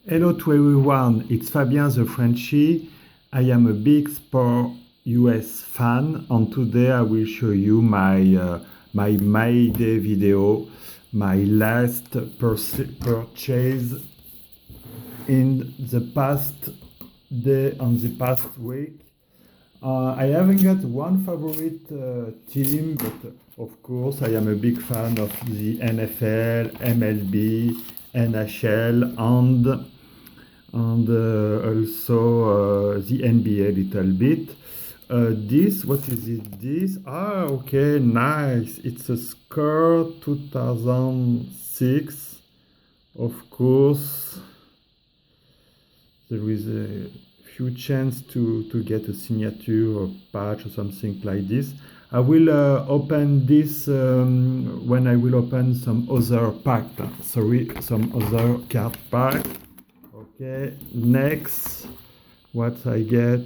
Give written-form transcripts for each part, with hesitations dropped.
Hello to everyone, it's Fabien the Frenchie. I am a big Sport US fan and today I will show you my May Day video, my last purchase in the past day and the past week. I haven't got one favorite team, but of course I am a big fan of the NFL, MLB, NHL, and also the NBA a little bit. What is it? This? Ah, okay, nice. It's a skirt 2006. Of course, there is a few chance to get a signature or patch or something like this. I will open this when I will open some other pack. Sorry, some other card pack. Okay, next, what I get.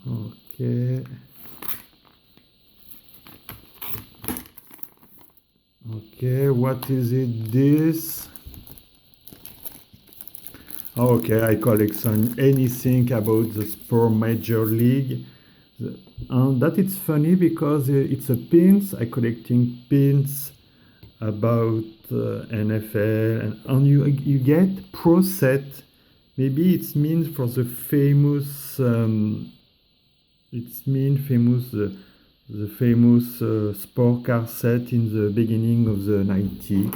Okay. Okay, what is it? This? Okay, I collection anything about the Sport Major League. And that it's funny because it's a pins. I collecting pins about NFL and you get pro set. Maybe it's mean for the famous. It's mean famous the famous sport car set in the beginning of the 90s.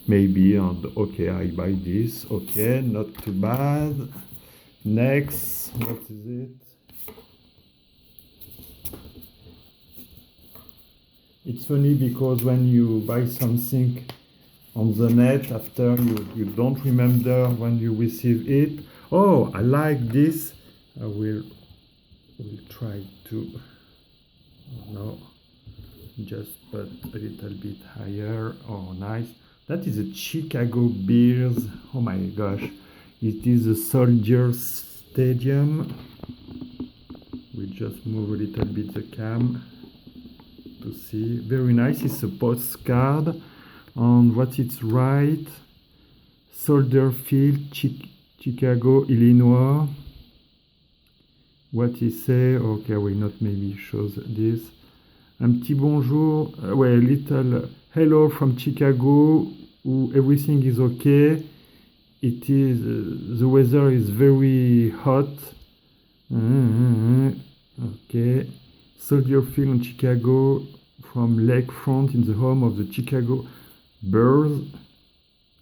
Maybe, and okay, I buy this. Okay, not too bad. Next, what is it? It's funny because when you buy something on the net, after you don't remember when you receive it. Oh, I like this. I will try to. No, just put a little bit higher. Oh, nice. That is a Chicago Bears. Oh my gosh. It is a Soldier Stadium. We just move a little bit the cam to see. Very nice. It's a postcard. And what it's right. Soldier Field, Chicago, Illinois. What he say? Okay, I will not maybe show this. Un petit bonjour. Ouais, little hello from Chicago. Everything is okay. It is the weather is very hot. Okay. Soldier Field in Chicago from Lakefront in the home of the Chicago Bears.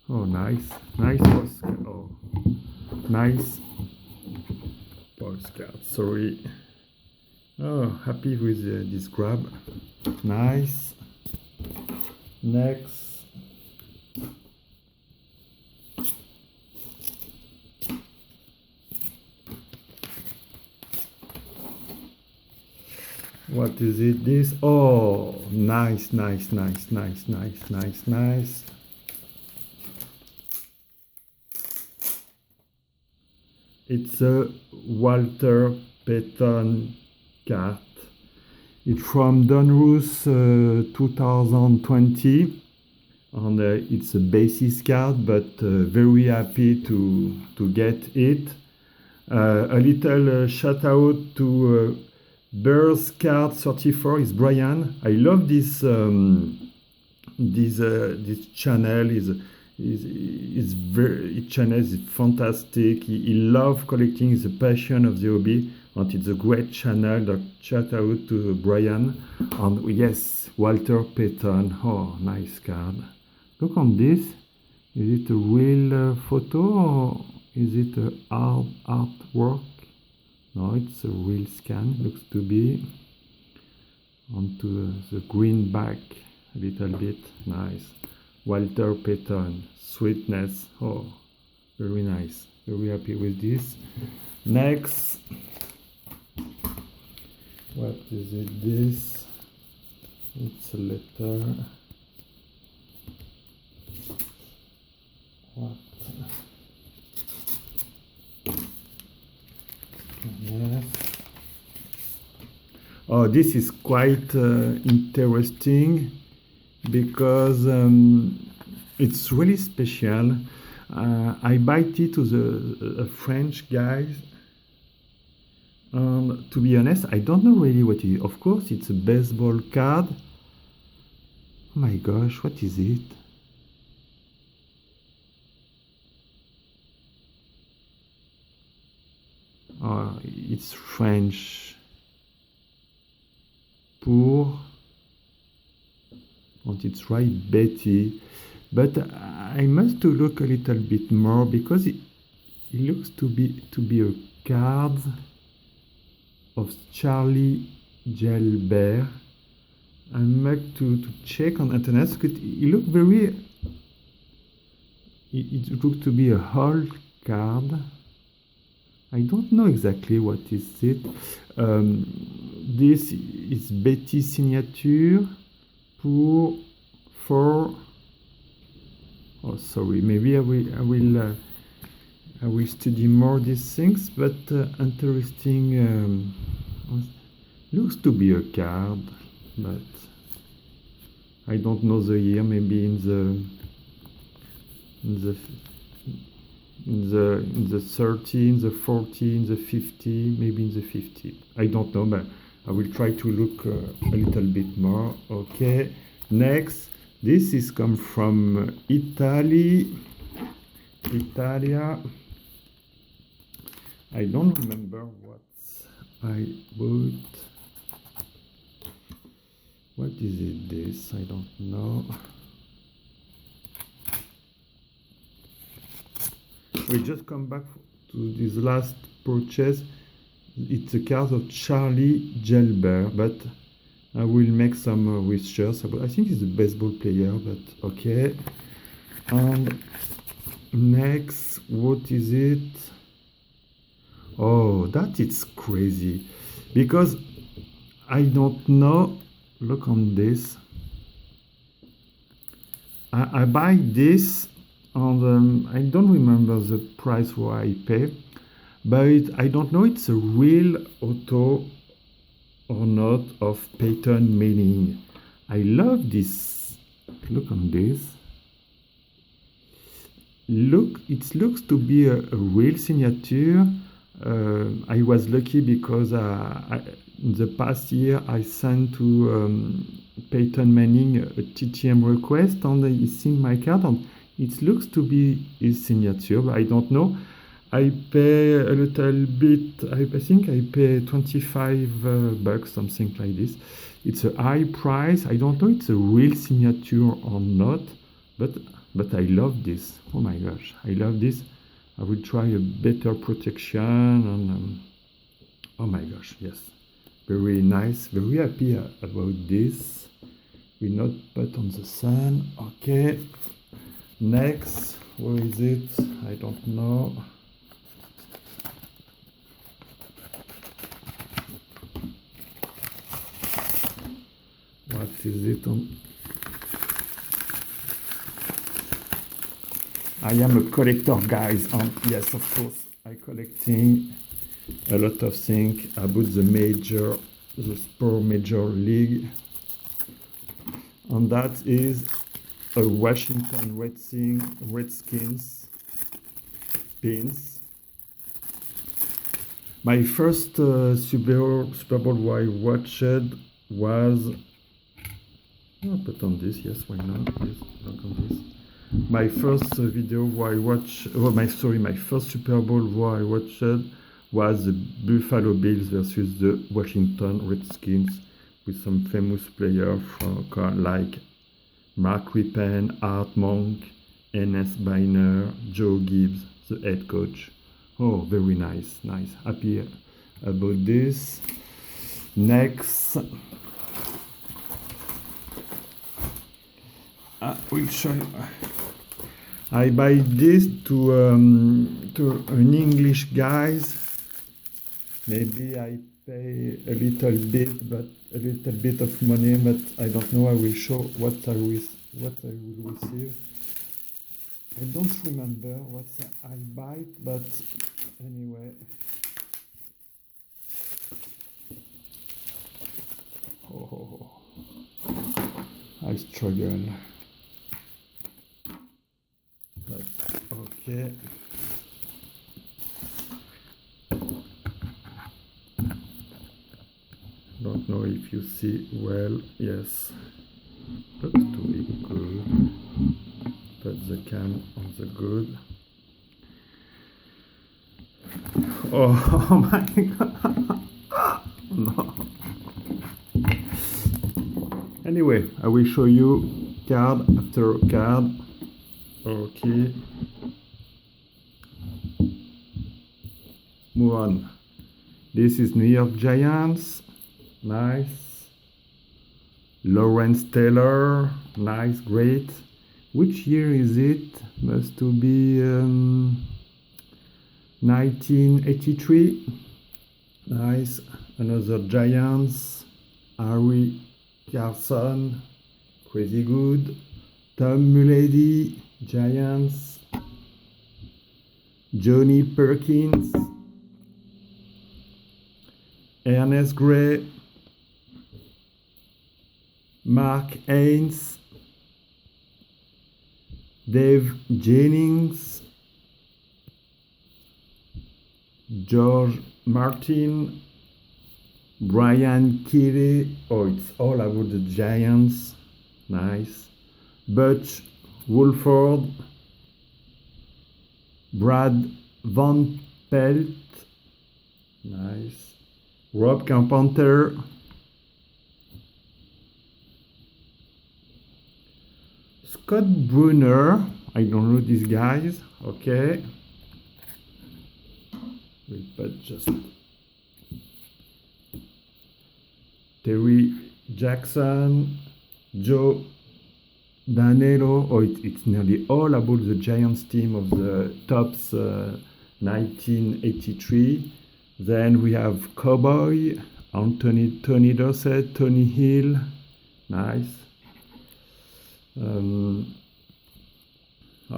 Oh, nice, nice. Oh, nice postcard. Sorry. Oh, happy with this grab. Nice. Next. What is it? This? Oh, nice, nice, nice, nice, nice, nice, nice. It's a Walter Payton card. It's from Donruss 2020, and it's a basis card, but very happy to get it. A little shout out to Bears Card 34 is Brian. I love this this channel his channel is fantastic. He loves collecting, the passion of the hobby, and it's a great channel. Shout out to Brian. And yes, Walter Payton. Oh, nice card. Look on this. Is it a real photo or is it a artwork? No, it's a real scan. Looks to be onto the green back a little bit. Nice. Walter Payton, sweetness. Oh, very nice. Very happy with this. Next, what is it? This? It's a letter. What? Yes. Oh, this is quite interesting. because it's really special. I buy it to the French guys, and to be honest, I don't know really what it is. Of course, it's a baseball card. Oh my gosh, what is it? It's French. Pour, and it's right, Betty. But I must to look a little bit more because it looks to be a card of Charlie Gelbert. I must to check on internet because it looks very. It looks to be a whole card. I don't know exactly what is it. This is Betty signature for. Oh, sorry. Maybe I will study more these things. But interesting. Looks to be a card, but I don't know the year. Maybe in the 30, in the 40, in the 50, maybe in the 50. I don't know, but I will try to look a little bit more. Okay, next, this is come from Italia. I don't remember what I bought. What is it? This I don't know. We just come back to this last purchase. It's a card of Charlie Gelbert, but I will make some research about. I think he's a baseball player, but okay. And next, what is it? Oh, that is crazy, because I don't know. Look on this. I buy this. And I don't remember the price what I pay, but I don't know it's a real auto or not of Peyton Manning. I love this. Look on this. Look, it looks to be a real signature. I was lucky because in the past year I sent to Peyton Manning a TTM request, and he signed my card. And it looks to be his signature, but I don't know. I pay a little bit. I think I pay 25 bucks, something like this. It's a high price. I don't know it's a real signature or not, but I love this. Oh my gosh, I love this. I will try a better protection and oh my gosh, yes, very nice. Very happy about this. Will not put on the sun. Okay. Next, where is it? I don't know. What is it on? I am a collector, guys, and yes, of course, I collecting a lot of things about the sport major league, and that is a Washington Redskins pins. My first Super Bowl I watched was. I'll put on this, yes, why not? Yes, look on this. My first video I watched, my first Super Bowl I watched was the Buffalo Bills versus the Washington Redskins with some famous players like Mark Rypien, Art Monk, Enes Biner, Joe Gibbs, the head coach. Oh, very nice. Happy about this. Next, I will show you. I buy this to an English guys. Maybe I pay a little bit of money, but I don't know. I will show what I will receive. I don't remember what I buy, but anyway. Oh. I struggle. But okay. Don't know if you see well. Yes. Looks to be good. Put the can on the good. Oh, oh my god. No. Anyway, I will show you card after card. Okay. Move on. This is New York Giants. Nice. Lawrence Taylor. Nice, great. Which year is it? Must to be 1983. Nice. Another Giants. Harry Carson. Crazy good. Tom Mulady. Giants. Johnny Perkins. Ernest Gray. Mark Haynes. Dave Jennings. George Martin. Brian Kelly. Oh, it's all about the Giants. Nice. Butch Wolford. Brad Van Pelt. Nice. Rob Carpenter. Scott Brunner. I don't know these guys. Okay. We'll put just Terry Jackson. Joe Danilo. Oh, it's nearly all about the Giants team of the tops 1983. Then we have Cowboy, Tony Dorsett, Tony Hill. Nice. Oh,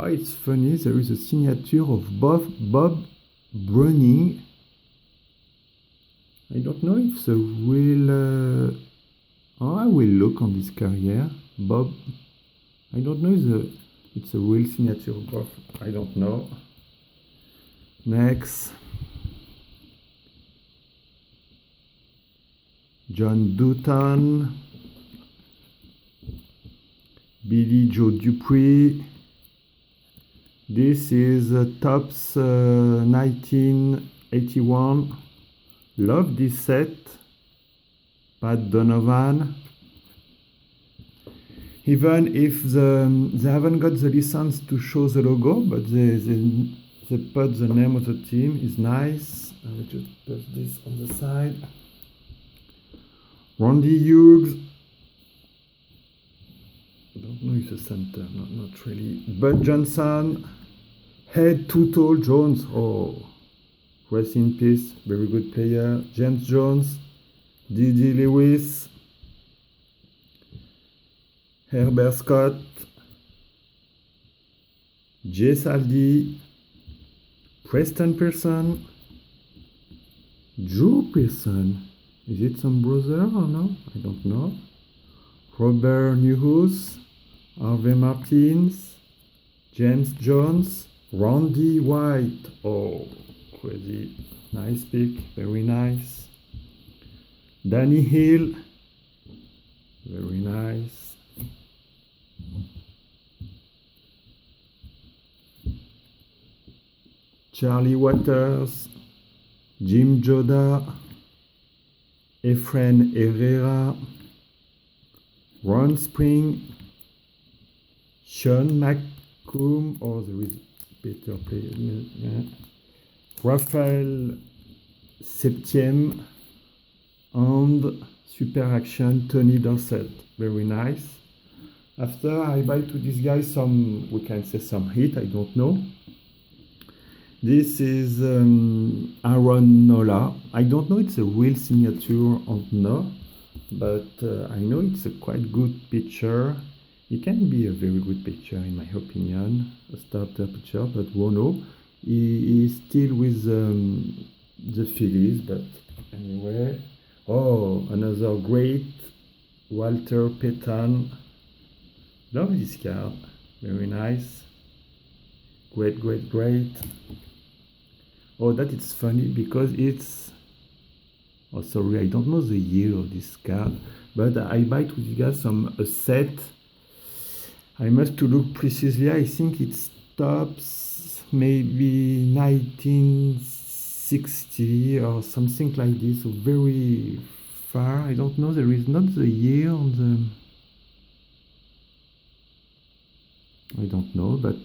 it's funny. There is a signature of Bob Browning. I don't know if the real. I will look on this career. Bob. I don't know if it's a real signature of Bob. I don't know. Next. John Dutton. Billy Joe Dupree. This is Tops 1981. Love this set. Pat Donovan. Even if they haven't got the license to show the logo, but they put the name of the team. Is nice. I will just put this on the side. Randy Hughes. I don't know if the center, not really. Bud Johnson. Head Tuttle Jones. Oh, rest in peace. Very good player. James Jones. D.D. Lewis. Herbert Scott. Jay Saldi. Preston Pearson. Joe Pearson. Is it some brother or no? I don't know. Robert Newhouse. Harvey Martins. James Jones. Randy White. Oh, crazy. Nice pick. Very nice. Danny Hill. Very nice. Charlie Waters. Jim Joda. Efren Herrera. Ron Spring. Sean McComb. Oh, there is better player. Yeah. Raphael Septième. And Super Action Tony Dorsett. Very nice. After I buy to this guy some, we can say some hit, I don't know. This is Aaron Nola. I don't know it's a real signature or no, but I know it's a quite good pitcher. He can be a very good pitcher in my opinion, a starter pitcher, but Rono, he is still with the Phillies, but anyway. Oh, another great Walter Payton. Love this card. Very nice. Great, great, great. Oh, that is funny because it's... Oh, sorry, I don't know the year of this card, but I buy to you guys a set. I must to look precisely. I think it stops maybe 1960 or something like this, so very far. I don't know. There is not the year on the... I don't know, but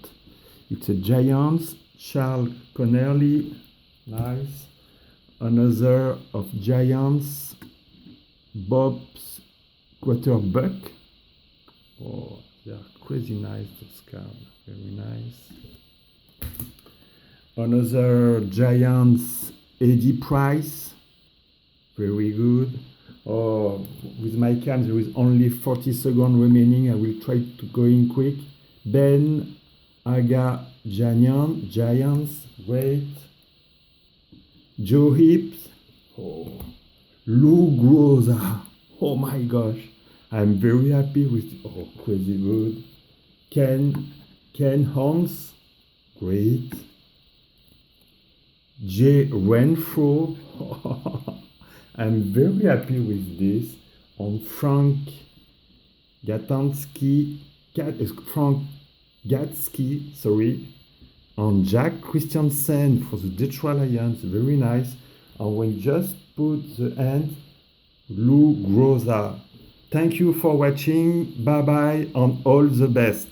it's a Giants, Charles Connerly, nice. Another of Giants, Bob's Quarterback. Oh, they are crazy nice, those cards, very nice. Another Giants, Eddie Price, very good. Oh, with my cam, there is only 40 seconds remaining. I will try to go in quick. Ben Agajanian, Giants, wait. Joe Hips, oh. Lou Groza, oh my gosh. I'm very happy with, oh, crazy good. Ken Holmes, great. Jay Renfro, I'm very happy with this. On Frank Gatsky, sorry. On Jack Christiansen for the Detroit Lions, very nice. And we just put the end, Lou Groza. Thank you for watching. Bye bye and all the best.